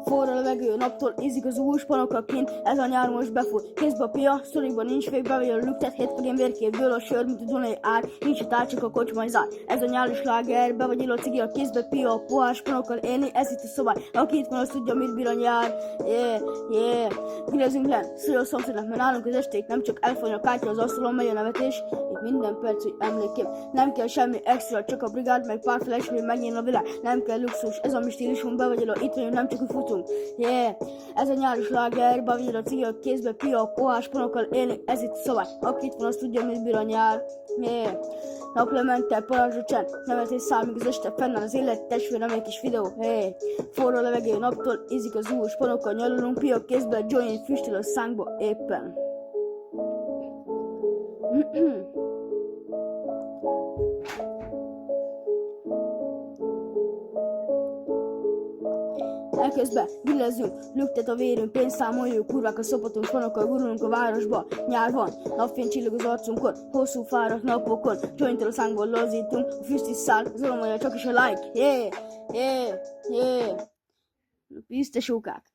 Forró a levegő, naptól ízik az új spanokra kint, ez a nyár most befúr. Kézbe a pia, szorikban nincs fék, bevegy a lüktet, hétvégén vérképből a sör, mint a Dunai ár, nincs a tár, csak a kocsmai zár. Ez a nyári sláger, bevagy illó cigi, a kézbe pia, a pohár spanokkal élni, ez itt a szobály. Aki itt van, azt tudja, mit bír a nyár. Yeah. Girezünk len, szülő a szomszédnak, mert nálunk az esték nem csak elfogyni a kártya az asztalon, megy a nevetés, itt minden perc, hogy emlékém. Nem kell semmi extra, csak a brigád, meg pár feles, hogy megnyílna a világ. Nem kell luxus, ez a mi stílusunk, bevagy illó, itt vagyunk, nem csak hogy futunk. Yeah. Ez a nyári sláger, bevagy a cigi, a kézbe pia, a pohár spanokkal élni, ez itt a szobály. Aki itt van, azt tudja, mit bír a nyár. Yeah. Naplemente, parázsa csend, nevetés száll, míg az este fennáll az élet, testvérem egy kis videó, hey. Forró levegő, naptól ízik az új spanokkal, nyalulunk, pia kézbe, joint füstöl a szánkba éppen. Elkezdve villezünk, lüktet a vérünk, pénzt számoljuk, kurvák a szopatunk, spanokkal gurulunk a városba. Nyár van, napfény csillog az arcunkon, hosszú fáradt napokon, jointtal a szánkból lazítunk, a füst is száll, az örömolja csak is a like, yeah, yeah, yeah. Piszte sókák.